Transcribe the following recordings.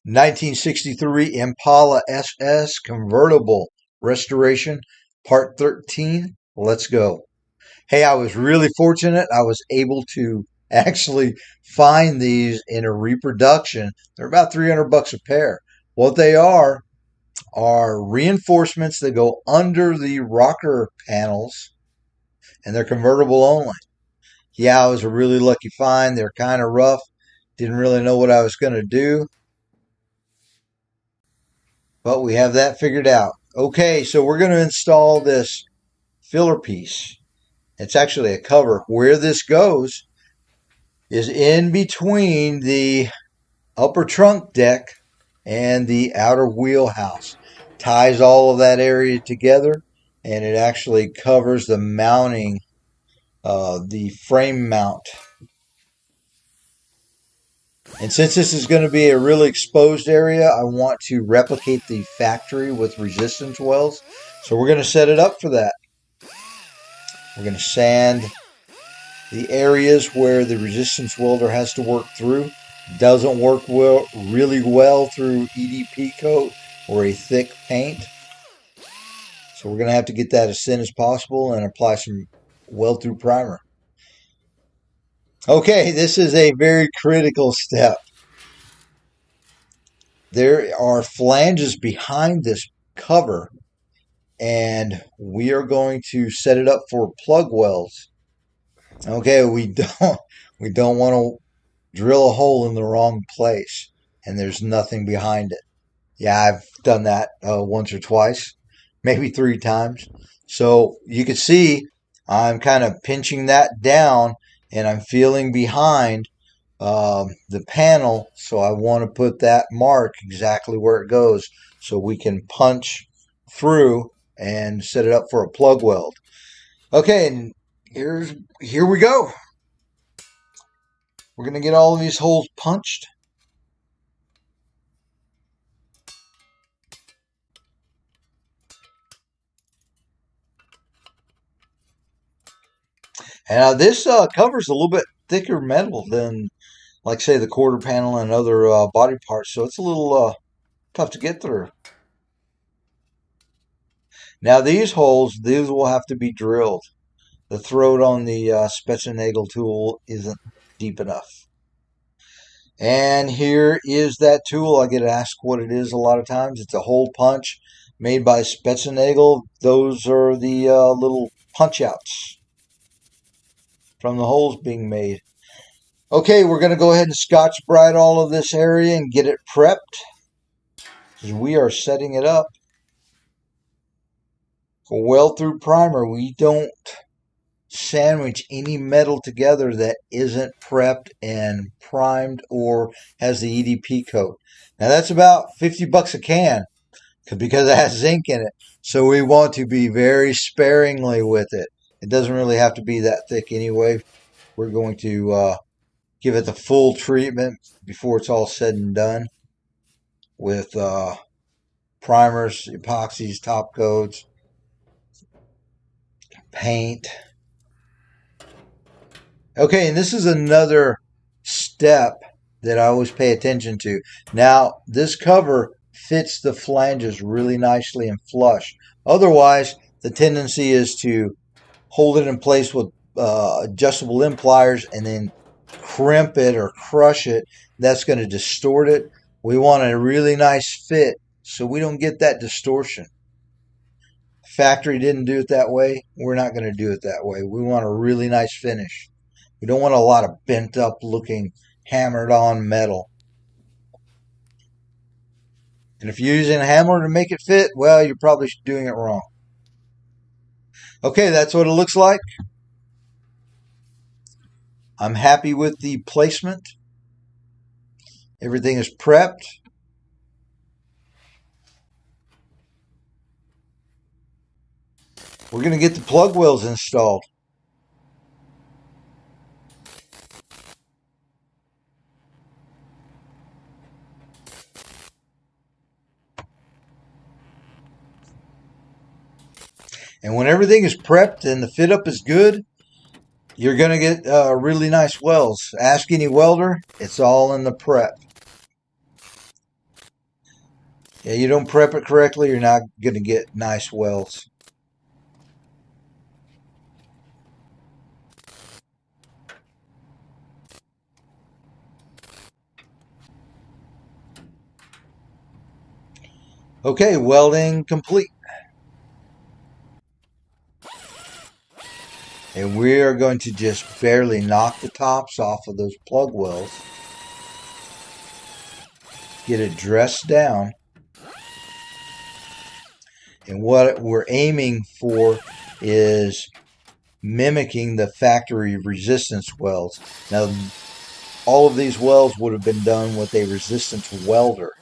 1963 Impala SS Convertible Restoration, Part 13. Let's go. Hey, I was really fortunate. I was able to actually find these in a reproduction. They're about $300 a pair. What they are reinforcements that go under the rocker panels, and they're convertible only. Yeah, it was a really lucky find. They're kind of rough. Didn't really know what I was going to do, but we have that figured out. Okay, so we're going to install this filler piece. It's actually a cover. Where this goes is in between the upper trunk deck and the outer wheelhouse. Ties all of that area together, and it actually covers the mounting, the frame mount. And since this is going to be a really exposed area, I want to replicate the factory with resistance welds. So we're going to set it up for that. We're going to sand the areas where the resistance welder has to work through. Doesn't work really well through EDP coat or a thick paint. So we're going to have to get that as thin as possible and apply some weld through primer. Okay, this is a very critical step. There are flanges behind this cover, and we are going to set it up for plug welds. Okay, we don't want to drill a hole in the wrong place, and there's nothing behind it. Yeah, I've done that once or twice, maybe 3 times. So you can see I'm kind of pinching that down, and I'm feeling behind the panel. So I want to put that mark exactly where it goes so we can punch through and set it up for a plug weld. Okay, and here we go. We're going to get all of these holes punched. And this covers a little bit thicker metal than, like, say, the quarter panel and other body parts. So it's a little tough to get through. Now these holes, these will have to be drilled. The throat on the Spitzenagel tool isn't deep enough. And here is that tool. I get asked what it is a lot of times. It's a hole punch made by Spitzenagel. Those are the little punch outs from the holes being made. Okay, we're going to go ahead and Scotch-Brite all of this area and get it prepped, because we are setting it up for weld-through primer. We don't sandwich any metal together that isn't prepped and primed or has the EDP coat. Now that's about $50 a can because it has zinc in it. So we want to be very sparingly with it. It doesn't really have to be that thick anyway. We're going to give it the full treatment before it's all said and done with primers, epoxies, top coats, paint. Okay, and this is another step that I always pay attention to. Now, this cover fits the flanges really nicely and flush. Otherwise, the tendency is to hold it in place with adjustable end pliers and then crimp it or crush it. That's going to distort it. We want a really nice fit so we don't get that distortion. Factory didn't do it that way. We're not going to do it that way. We want a really nice finish. We don't want a lot of bent up looking hammered on metal. And if you're using a hammer to make it fit, well, you're probably doing it wrong. Okay, that's what it looks like. I'm happy with the placement. Everything is prepped. We're going to get the plug welds installed. And when everything is prepped and the fit up is good, you're going to get really nice welds. Ask any welder, it's all in the prep. Yeah, you don't prep it correctly, you're not going to get nice welds. Okay, welding complete. And we are going to just barely knock the tops off of those plug welds. Get it dressed down. And what we're aiming for is mimicking the factory resistance welds. Now, all of these welds would have been done with a resistance welder.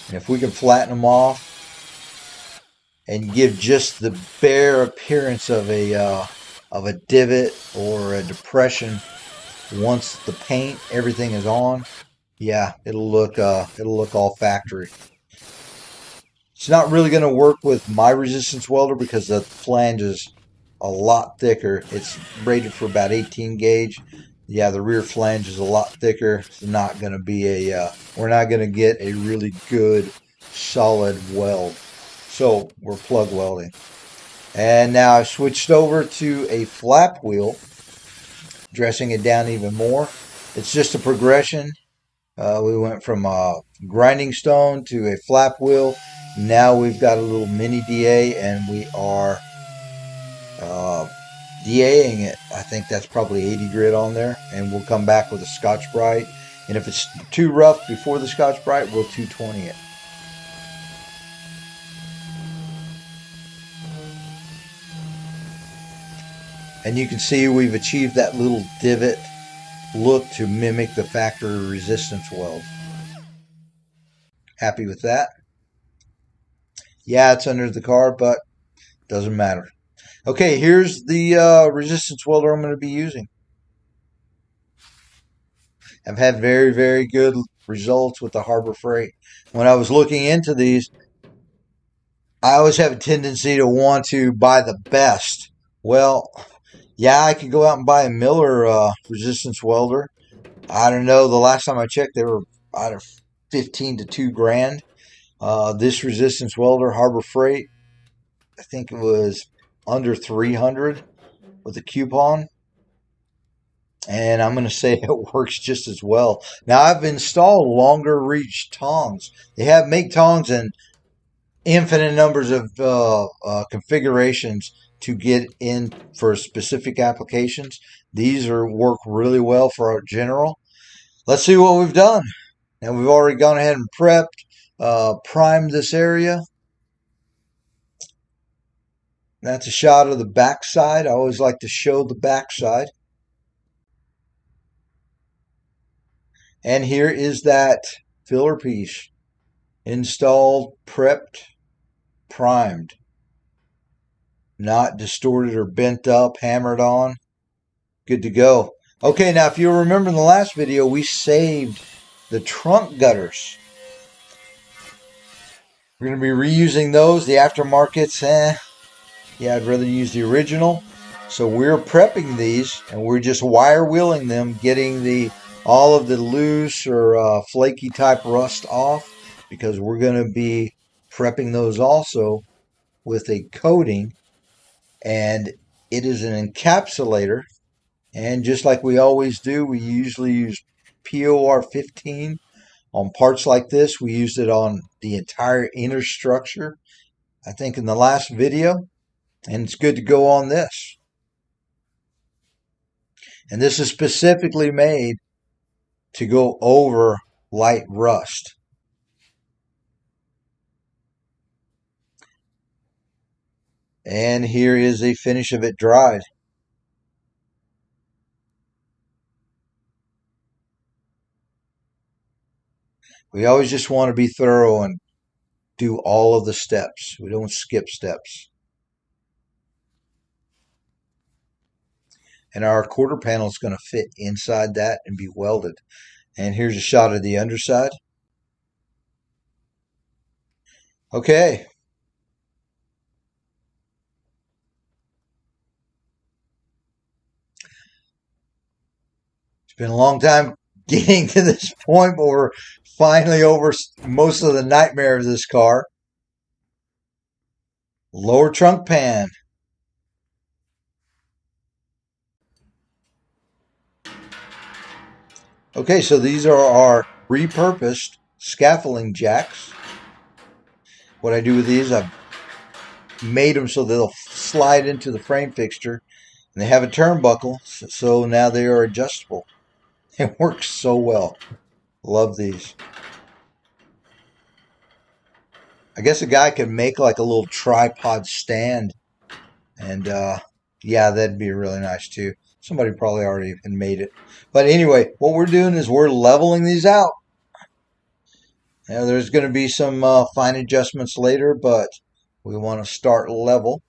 And if we can flatten them off and give just the bare appearance of a divot or a depression once the paint, everything is on, yeah, it'll look all factory. It's not really going to work with my resistance welder because the flange is a lot thicker. It's rated for about 18 gauge. Yeah, the rear flange is a lot thicker. It's not going to be we're not going to get a really good solid weld. So we're plug welding. And now I've switched over to a flap wheel, dressing it down even more. It's just a progression. We went from a grinding stone to a flap wheel. Now we've got a little mini DA and we are DAing it. I think that's probably 80 grit on there. And we'll come back with a Scotch-Brite. And if it's too rough before the Scotch-Brite, we'll 220 it. And you can see we've achieved that little divot look to mimic the factory resistance weld. Happy with that? Yeah, it's under the car, but doesn't matter. Okay, here's the resistance welder I'm going to be using. I've had very, very good results with the Harbor Freight. When I was looking into these, I always have a tendency to want to buy the best. Well, yeah, I could go out and buy a Miller resistance welder. I don't know. The last time I checked, they were out of 15 to 2 grand. This resistance welder, Harbor Freight, I think it was under 300 with a coupon. And I'm going to say it works just as well. Now, I've installed longer reach tongs. They make tongs in infinite numbers of configurations to get in for specific applications. These work really well for our general. Let's see what we've done. Now, we've already gone ahead and prepped, primed this area. That's a shot of the backside. I always like to show the backside. And here is that filler piece. Installed, prepped, primed. Not distorted or bent up, hammered on. Good to go. Okay, now if you remember in the last video, we saved the trunk gutters. We're going to be reusing those. The aftermarkets, yeah, I'd rather use the original. So we're prepping these, and we're just wire wheeling them, getting all of the loose or flaky type rust off, because we're going to be prepping those also with a coating, and it is an encapsulator. And just like we always do, we usually use POR 15 on parts like this. We used it on the entire inner structure, I think, in the last video. And it's good to go on this. And this is specifically made to go over light rust. And here is a finish of it dried. We always just want to be thorough and do all of the steps. We don't skip steps. And our quarter panel is going to fit inside that and be welded. And here's a shot of the underside. Okay. It's been a long time getting to this point, but we're finally over most of the nightmare of this car. Lower trunk pan. Okay, so these are our repurposed scaffolding jacks. What I do with these, I've made them so they'll slide into the frame fixture. And they have a turnbuckle, so now they are adjustable. It works so well. Love these. I guess a guy could make like a little tripod stand. And yeah, that'd be really nice too. Somebody probably already made it. But anyway, what we're doing is we're leveling these out. Now, there's going to be some fine adjustments later, but we want to start level.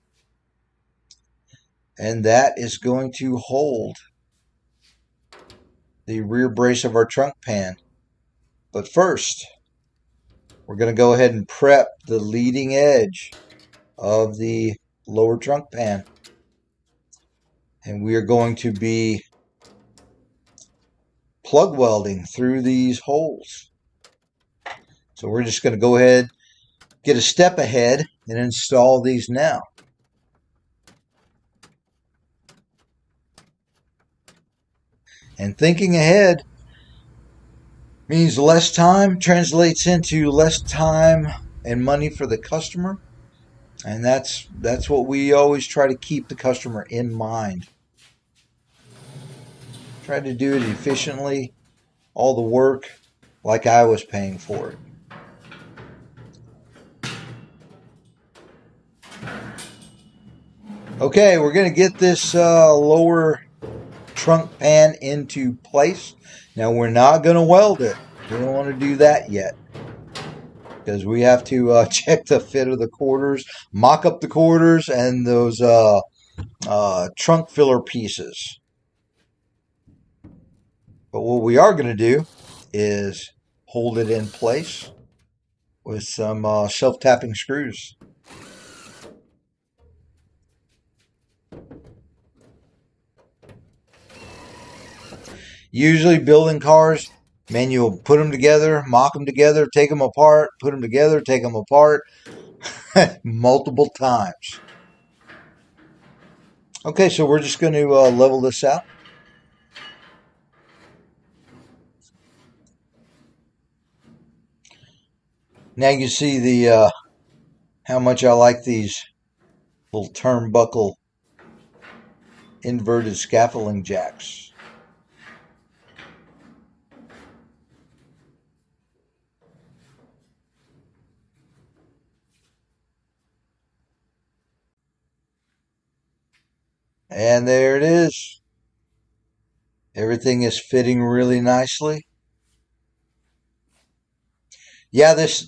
And that is going to hold the rear brace of our trunk pan. But first, we're going to go ahead and prep the leading edge of the lower trunk pan. And we are going to be plug welding through these holes. So we're just going to go ahead, get a step ahead, and install these now. And thinking ahead means less time translates into less time and money for the customer. And that's what we always try to keep the customer in mind. Try to do it efficiently, all the work like I was paying for it. Okay, we're going to get this lower trunk pan into place. Now we're not going to weld it. We don't want to do that yet because we have to check the fit of the quarters, mock up the quarters, and those trunk filler pieces. But what we are going to do is hold it in place with some self-tapping screws. Usually building cars, man, you'll put them together, mock them together, take them apart, put them together, take them apart multiple times. Okay, so we're just going to level this out. Now you see the how much I like these little turnbuckle inverted scaffolding jacks. And there it is. Everything is fitting really nicely. Yeah, this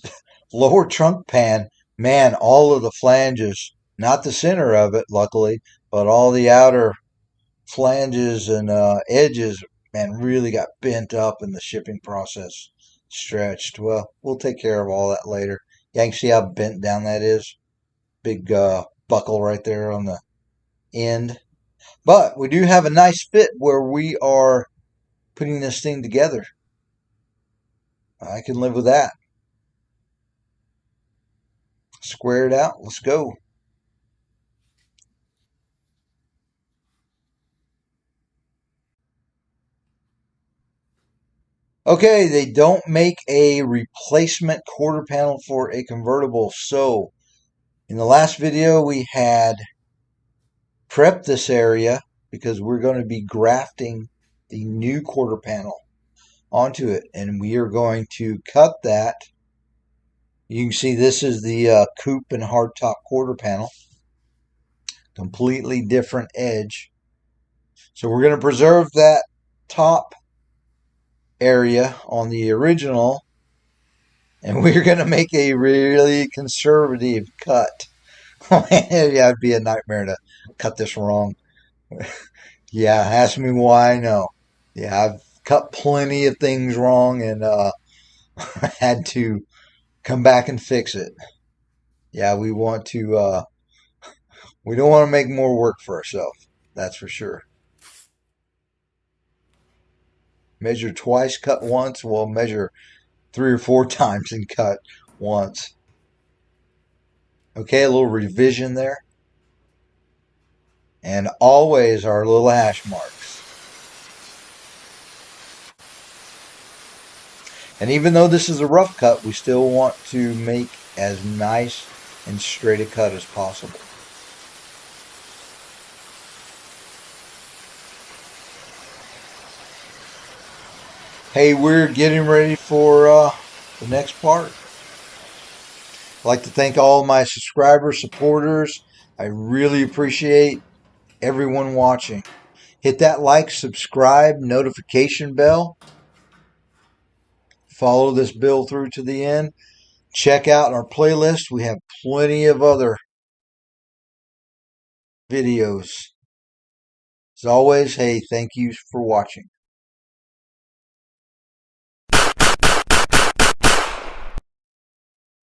lower trunk pan, man, all of the flanges, not the center of it, luckily, but all the outer flanges and edges, man, really got bent up in the shipping process, stretched. Well, we'll take care of all that later. Yeah, you can see how bent down that is. Big buckle right there on the end. But we do have a nice fit where we are putting this thing together. I can live with that. Square it out. Let's go. Okay, they don't make a replacement quarter panel for a convertible. So in the last video, we had prepped this area because we're going to be grafting the new quarter panel onto it. And we are going to cut that. You can see this is the coupe and hardtop quarter panel. Completely different edge. So we're going to preserve that top area on the original, and we're going to make a really conservative cut. Yeah, it'd be a nightmare to cut this wrong. Yeah, ask me why. I know. Yeah, I've cut plenty of things wrong and had to come back and fix it. Yeah, we want to. We don't want to make more work for ourselves. That's for sure. Measure twice, cut once. We'll measure 3 or 4 times and cut once. Okay, a little revision there. And always our little hash marks. And even though this is a rough cut, we still want to make as nice and straight a cut as possible. Hey, we're getting ready for the next part. I'd like to thank all my subscribers, supporters. I really appreciate everyone watching. Hit that like, subscribe, notification bell. Follow this build through to the end. Check out our playlist. We have plenty of other videos. As always, hey, thank you for watching.